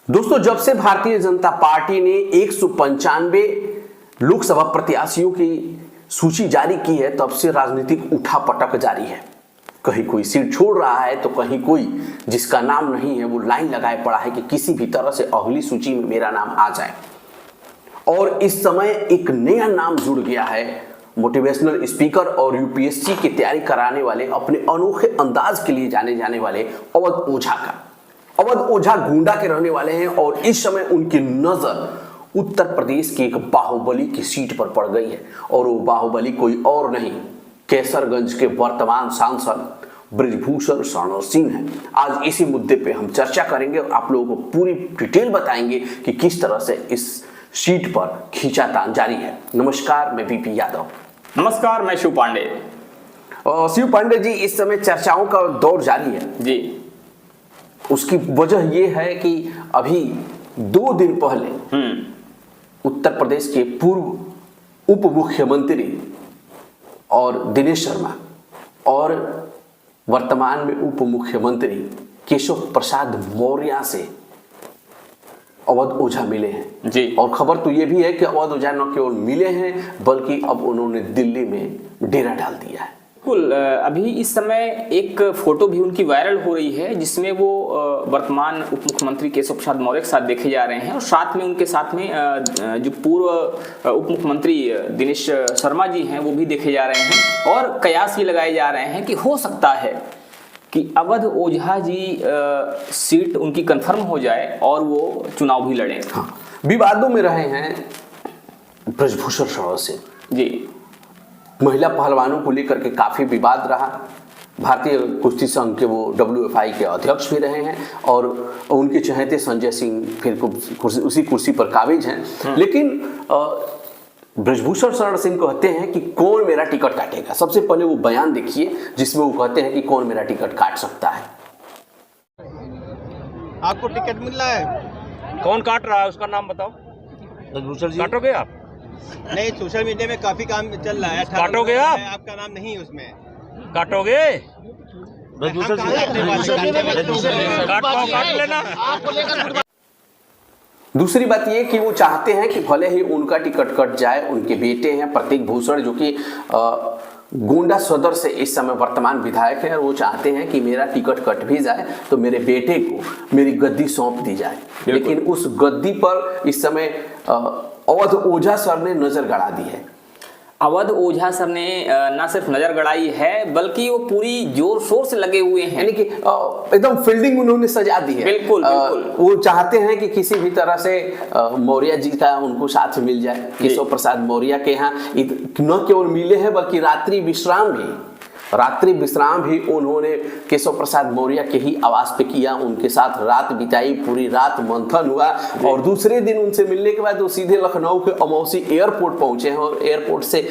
दोस्तों, जब से भारतीय जनता पार्टी ने 195 लोकसभा प्रत्याशियों की सूची जारी की है, तब से राजनीतिक उठापटक जारी है। कहीं कोई सीट छोड़ रहा है तो कहीं कोई जिसका नाम नहीं है वो लाइन लगाए पड़ा है कि किसी भी तरह से अगली सूची में मेरा नाम आ जाए। और इस समय एक नया नाम जुड़ गया है, मोटिवेशनल स्पीकर और यूपीएससी की तैयारी कराने वाले, अपने अनोखे अंदाज के लिए जाने जाने वाले अवध ओझा का। अवध ओझा गोंडा के रहने वाले हैं और इस समय उनकी नजर उत्तर प्रदेश की एक बाहुबली की सीट पर पड़ गई है। और वो बाहुबली कोई और नहीं, कैसरगंज के वर्तमान सांसद बृजभूषण शरण सिंह है। आज इसी मुद्दे पे हम चर्चा करेंगे और आप लोगों को पूरी डिटेल बताएंगे कि किस तरह से इस सीट पर खींचातान जारी है। नमस्कार, मैं बीपी यादव। नमस्कार, मैं शिव पांडे। शिव पांडे जी, इस समय चर्चाओं का दौर जारी है जी। उसकी वजह यह है कि अभी 2 दिन पहले उत्तर प्रदेश के पूर्व उप मुख्यमंत्री और दिनेश शर्मा और वर्तमान में उप मुख्यमंत्री केशव प्रसाद मौर्य से अवध ओझा मिले हैं जी। और खबर तो ये भी है कि अवध ओझा न केवल मिले हैं बल्कि अब उन्होंने दिल्ली में डेरा डाल दिया है। बिल्कुल, अभी इस समय एक फोटो भी उनकी वायरल हो रही है जिसमें वो वर्तमान उप मुख्यमंत्री केशव प्रसाद मौर्य के साथ देखे जा रहे हैं और साथ में उनके साथ में जो पूर्व उप मुख्यमंत्री दिनेश शर्मा जी हैं वो भी देखे जा रहे हैं। और कयास ये लगाए जा रहे हैं कि हो सकता है कि अवध ओझा जी सीट उनकी कंफर्म हो जाए और वो चुनाव भी लड़ें। हाँ, विवादों में रहे हैं बृजभूषण शरण सिंह जी। महिला पहलवानों को लेकर के काफी विवाद रहा। भारतीय कुश्ती संघ के वो WFI के अध्यक्ष भी रहे हैं और उनके चहेते संजय सिंह फिर उसी कुर्सी पर काबिज हैं। लेकिन बृजभूषण शरण सिंह कहते हैं कि कौन मेरा टिकट काटेगा। सबसे पहले वो बयान देखिए जिसमें वो कहते हैं कि कौन मेरा टिकट काट सकता है। आपको टिकट मिल रहा है? कौन काट रहा है उसका नाम बताओ। बृजभूषण जी काटोगे आप? नहीं, सोशल मीडिया में काफी काम चल रहा है। काटोगे आप? आपका नाम नहीं है उसमें। काटोगे? बृजभूषण जी काट लेना। दूसरी बात ये कि वो चाहते हैं कि भले ही उनका टिकट कट जाए, उनके बेटे हैं प्रतीक भूषण जो कि गोंडा सदर से इस समय वर्तमान विधायक है, और वो चाहते हैं कि मेरा टिकट कट भी जाए तो मेरे बेटे को मेरी गद्दी सौंप दी जाए। लेकिन उस गद्दी पर इस समय अवध ओझा सर ने नजर गड़ा दी है। अवध ओझा सर ने न सिर्फ नजर गड़ाई है बल्कि वो पूरी जोर शोर से लगे हुए हैं, यानी कि एकदम फील्डिंग उन्होंने सजा दी है। बिल्कुल बिल्कुल। वो चाहते हैं कि किसी भी तरह से मौर्य जी का उनको साथ मिल जाए। केशव प्रसाद मौर्य के यहाँ न केवल मिले हैं बल्कि रात्रि विश्राम भी उन्होंने केशव प्रसाद मौर्य के ही आवास पे किया, उनके साथ रात बिताई, पूरी रात मंथन हुआ और दूसरे दिन उनसे मिलने के बाद वो सीधे लखनऊ के अमौसी एयरपोर्ट पहुंचे हैं और एयरपोर्ट से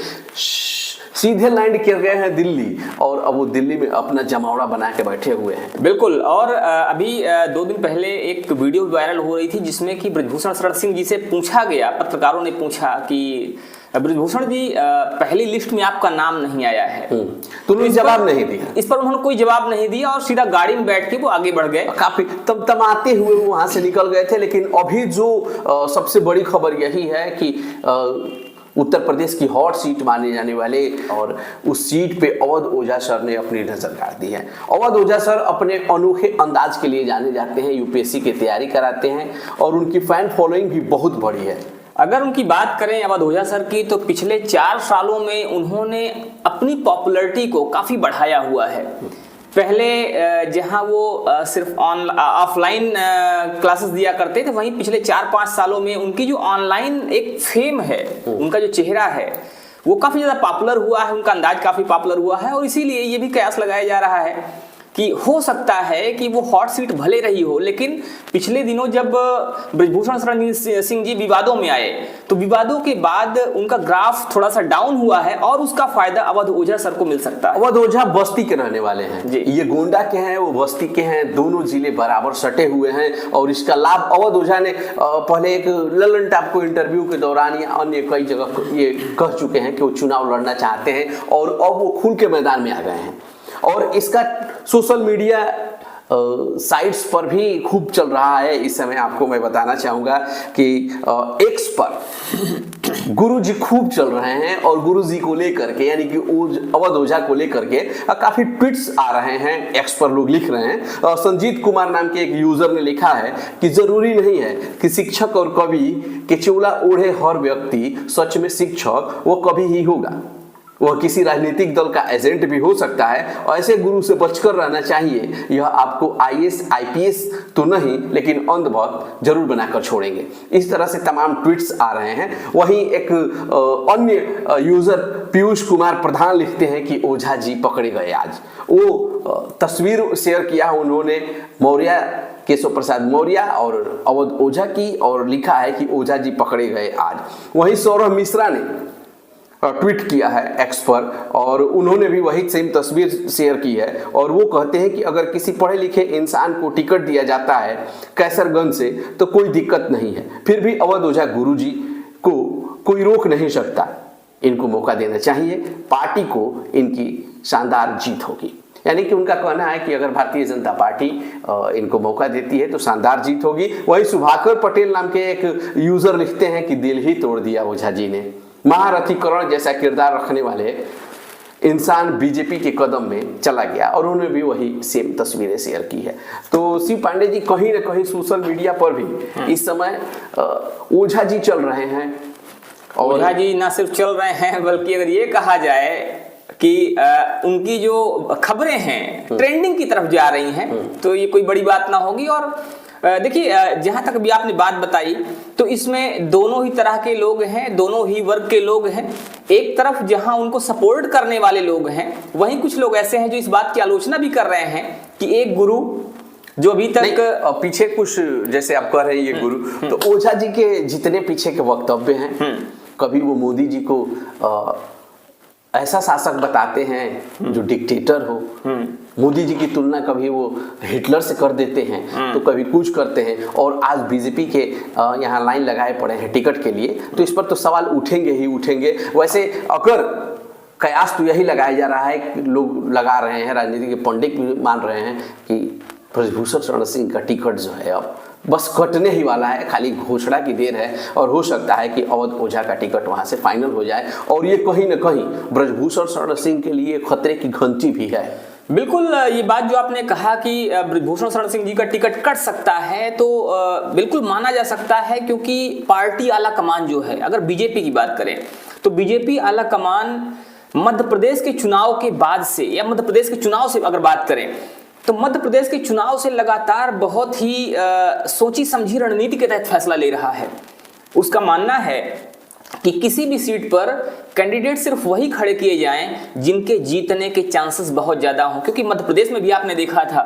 सीधे लैंड कर गए हैं दिल्ली और अब वो दिल्ली में अपना जमावड़ा बना के बैठे हुए हैं। बिल्कुल। और अभी 2 दिन पहले एक वीडियो वायरल हो रही थी जिसमें कि बृजभूषण शरण सिंह जी से पूछा गया, पत्रकारों ने पूछा कि बृजभूषण जी पहली लिस्ट में आपका नाम नहीं आया है, तो उन्होंने जवाब नहीं दिया। इस पर उन्होंने कोई जवाब नहीं दिया और सीधा गाड़ी में बैठ के वो आगे बढ़ गए। काफी तमतमाते हुए वो वहां से निकल गए थे। लेकिन अभी जो सबसे बड़ी खबर यही है कि उत्तर प्रदेश की हॉट सीट माने जाने वाले और उस सीट पे अवध ओझा सर ने अपनी नजर गाड़ दी है। अवध ओझा सर अपने अनोखे अंदाज के लिए जाने जाते हैं, यूपीएससी की तैयारी कराते हैं और उनकी फैन फॉलोइंग भी बहुत बड़ी है। अगर उनकी बात करें अवध ओझा सर की तो पिछले 4 सालों में उन्होंने अपनी पॉपुलैरिटी को काफी बढ़ाया हुआ है। पहले जहां वो सिर्फ ऑफलाइन क्लासेस दिया करते थे, वहीं पिछले 4-5 सालों में उनकी जो ऑनलाइन एक फेम है, उनका जो चेहरा है वो काफी ज्यादा पॉपुलर हुआ है, उनका अंदाज काफी पॉपुलर हुआ है। और इसीलिए ये भी कयास लगाया जा रहा है कि हो सकता है कि वो हॉट सीट भले रही हो, लेकिन पिछले दिनों जब बृजभूषण शरण सिंह जी विवादों में आए तो विवादों के बाद उनका ग्राफ थोड़ा सा डाउन हुआ है और उसका फायदा अवध ओझा सर को मिल सकता है। अवध ओझा बस्ती के रहने वाले हैं जी। ये गोंडा के हैं, वो बस्ती के हैं, दोनों जिले बराबर सटे हुए हैं और इसका लाभ अवध ओझा ने पहले एक ललन टॉप को इंटरव्यू के दौरान या अन्य कई जगह ये कह चुके हैं कि वो चुनाव लड़ना चाहते हैं और अब वो खुल के मैदान में आ गए हैं। और इसका सोशल मीडिया साइट्स पर भी खूब चल रहा है इस समय। आपको मैं बताना चाहूँगा कि एक्स पर गुरुजी खूब चल रहे हैं और गुरुजी को लेकर के यानी कि अवध ओझा को लेकर के काफ़ी ट्वीट्स आ रहे हैं। एक्स पर लोग लिख रहे हैं और संजीत कुमार नाम के एक यूज़र ने लिखा है कि ज़रूरी नहीं है कि शिक्षक और कवि के चोला ओढ़े हर व्यक्ति सच में शिक्षक वो कभी ही होगा, वह किसी राजनीतिक दल का एजेंट भी हो सकता है और ऐसे गुरु से बचकर रहना चाहिए। यह आपको आईएएस आईपीएस तो नहीं लेकिन अंधभक्त जरूर बनाकर छोड़ेंगे। इस तरह से तमाम ट्वीट्स आ रहे हैं। वहीं एक अन्य यूजर पीयूष कुमार प्रधान लिखते हैं कि ओझा जी पकड़े गए आज। वो तस्वीर शेयर किया उन्होंने मौर्य केशव प्रसाद मौर्य और अवध ओझा की और लिखा है कि ओझा जी पकड़े गए आज। वहीं सौरभ मिश्रा ने ट्वीट किया है एक्स पर और उन्होंने भी वही सेम तस्वीर शेयर की है और वो कहते हैं कि अगर किसी पढ़े लिखे इंसान को टिकट दिया जाता है कैसरगंज से तो कोई दिक्कत नहीं है, फिर भी अवध ओझा गुरुजी को कोई रोक नहीं सकता। इनको मौका देना चाहिए, पार्टी को इनकी शानदार जीत होगी। यानी कि उनका कहना है कि अगर भारतीय जनता पार्टी इनको मौका देती है तो शानदार जीत होगी। वही सुभाकर पटेल नाम के एक यूजर लिखते हैं कि दिल ही तोड़ दिया ओझा जी ने। महारथीकरण जैसा किरदार रखने वाले इंसान बीजेपी के कदम में चला गया और उन्होंने भी वही सेम तस्वीरें शेयर की है। तो शिव पांडे जी कहीं ना कहीं सोशल मीडिया पर भी इस समय ओझा जी चल रहे हैं। और ओझा जी ना सिर्फ चल रहे हैं बल्कि अगर ये कहा जाए कि उनकी जो खबरें हैं ट्रेंडिंग की तरफ जा रही हैं तो ये कोई बड़ी बात ना होगी। और देखिए जहां तक भी आपने बात बताई तो इसमें दोनों ही तरह के लोग हैं, दोनों ही वर्ग के लोग हैं। एक तरफ जहां उनको सपोर्ट करने वाले लोग हैं, वहीं कुछ लोग ऐसे हैं जो इस बात की आलोचना भी कर रहे हैं कि एक गुरु जो अभी तक पीछे कुछ जैसे आप कह रहे हैं ये गुरु, तो ओझा जी के जितने पीछे के वक्तव्य हैं कभी वो मोदी जी को ऐसा शासक बताते हैं जो डिक्टेटर हो, मोदी जी की तुलना कभी वो हिटलर से कर देते हैं तो कभी कुछ करते हैं। और आज बीजेपी के यहाँ लाइन लगाए पड़े हैं टिकट के लिए, तो इस पर तो सवाल उठेंगे ही उठेंगे। वैसे अगर कयास तो यही लगाया जा रहा है, लोग लगा रहे हैं, राजनीति के पंडित भी मान रहे हैं कि ब्रजभूषण शरण सिंह का टिकट जो है अब बस कटने ही वाला है, खाली घोषणा की देर है और हो सकता है कि अवध ओझा का टिकट वहां से फाइनल हो जाए। और ये कहीं ना कहीं ब्रजभूषण शरण सिंह के लिए खतरे की घंटी भी है। बिल्कुल, ये बात जो आपने कहा कि ब्रजभूषण शरण सिंह जी का टिकट कट सकता है तो बिल्कुल माना जा सकता है, क्योंकि पार्टी आला कमान जो है, अगर बीजेपी की बात करें तो बीजेपी आला कमान मध्य प्रदेश के चुनाव के बाद से या मध्य प्रदेश के चुनाव से अगर बात करें तो मध्य प्रदेश के चुनाव से लगातार बहुत ही सोची समझी रणनीति के तहत फैसला ले रहा है। उसका मानना है कि किसी भी सीट पर कैंडिडेट सिर्फ वही खड़े किए जाएं जिनके जीतने के चांसेस बहुत ज़्यादा हों, क्योंकि मध्य प्रदेश में भी आपने देखा था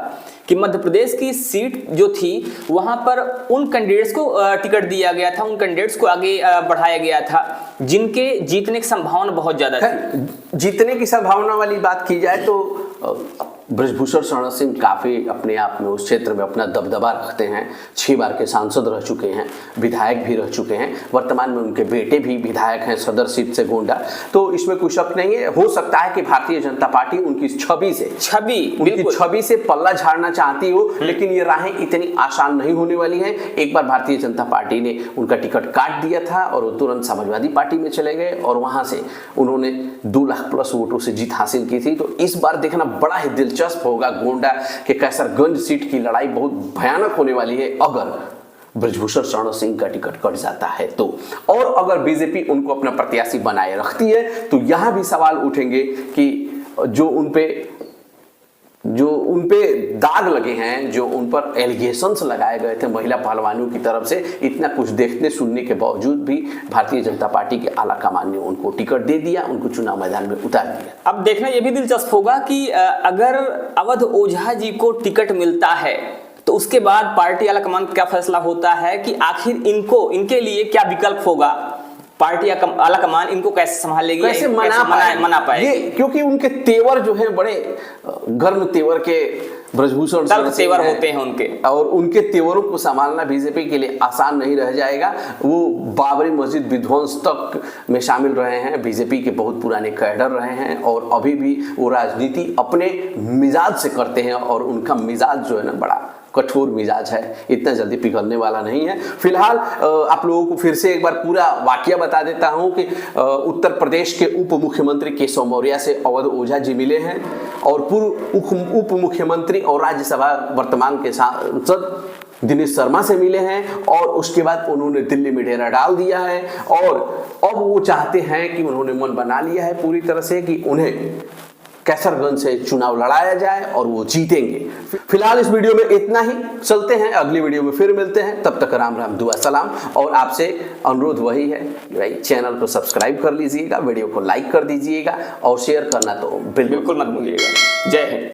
कि मध्य प्रदेश की सीट जो थी वहां पर उन कैंडिडेट्स को टिकट दिया गया था, उन कैंडिडेट्स को आगे बढ़ाया गया था जिनके जीतने की संभावना बहुत ज़्यादा थी। जीतने की संभावना वाली बात की जाए तो ब्रजभूषण शरण सिंह काफ़ी अपने आप में उस क्षेत्र में अपना दबदबा रखते हैं। 6 बार के सांसद रह चुके हैं, विधायक भी रह चुके हैं, वर्तमान में उनके बेटे भी विधायक हैं सदर सीट से गोंडा, तो इसमें कोई शक नहीं है। हो सकता है कि भारतीय जनता पार्टी उनकी छवि से पल्ला झाड़ना चाहती हो, लेकिन ये राहें इतनी आसान नहीं होने वाली हैं। एक बार भारतीय जनता पार्टी ने उनका टिकट काट दिया था और वो तुरंत समाजवादी पार्टी में चले गए और वहां से उन्होंने 2 लाख प्लस वोटों से जीत हासिल की थी। तो इस बार देखना बड़ा ही दिलचस्प होगा। गोंडा के कैसरगंज सीट की लड़ाई बहुत भयानक होने वाली है अगर ब्रजभूषण शरण सिंह का टिकट कट जाता है तो। और अगर बीजेपी उनको अपना प्रत्याशी बनाए रखती है तो यहां भी सवाल उठेंगे कि जो उनपे दाग लगे हैं, जो उन पर एलिगेशंस लगाए गए थे महिला पहलवानों की तरफ से, इतना कुछ देखने सुनने के बावजूद भी भारतीय जनता पार्टी के आला कमान ने उनको टिकट दे दिया, उनको चुनाव मैदान में उतार दिया। अब देखना यह भी दिलचस्प होगा कि अगर अवध ओझा जी को टिकट मिलता है तो उसके बाद पार्टी आला कमान का क्या फैसला होता है कि आखिर इनके लिए क्या विकल्प होगा, पार्टी आला कमान इनको कैसे संभालेगी, कैसे मना पाएगी। क्योंकि उनके तेवर जो है बड़े गर्म तेवर के ब्रजभूषण तर्क सिंह तेवर हैं, होते हैं उनके। और उनके तेवरों को संभालना बीजेपी के लिए आसान नहीं रह जाएगा। वो बाबरी मस्जिद विध्वंस तक में शामिल रहे हैं, बीजेपी के बहुत पुराने कैडर रहे हैं और अभी भी वो राजनीति अपने मिजाज से करते हैं और उनका मिजाज जो है ना बड़ा कठोर मिजाज है, इतना जल्दी पिघलने वाला नहीं है। फिलहाल आप लोगों को फिर से एक बार पूरा वाकया बता देता हूं कि उत्तर प्रदेश के उप मुख्यमंत्री केशव मौर्य से अवध ओझा जी मिले हैं और पूर्व उप मुख्यमंत्री और राज्यसभा वर्तमान के सांसद दिनेश शर्मा से मिले हैं और उसके बाद उन्होंने दिल्ली में डेरा डाल दिया है और अब वो चाहते हैं कि उन्होंने मन बना लिया है पूरी तरह से कि उन्हें कैसरगंज से चुनाव लड़ाया जाए और वो जीतेंगे। फिलहाल इस वीडियो में इतना ही, चलते हैं अगली वीडियो में फिर मिलते हैं, तब तक राम राम दुआ सलाम। और आपसे अनुरोध वही है भाई, चैनल को सब्सक्राइब कर लीजिएगा, वीडियो को लाइक कर दीजिएगा और शेयर करना तो बिल्कुल मत भूलिएगा। जय हिंद।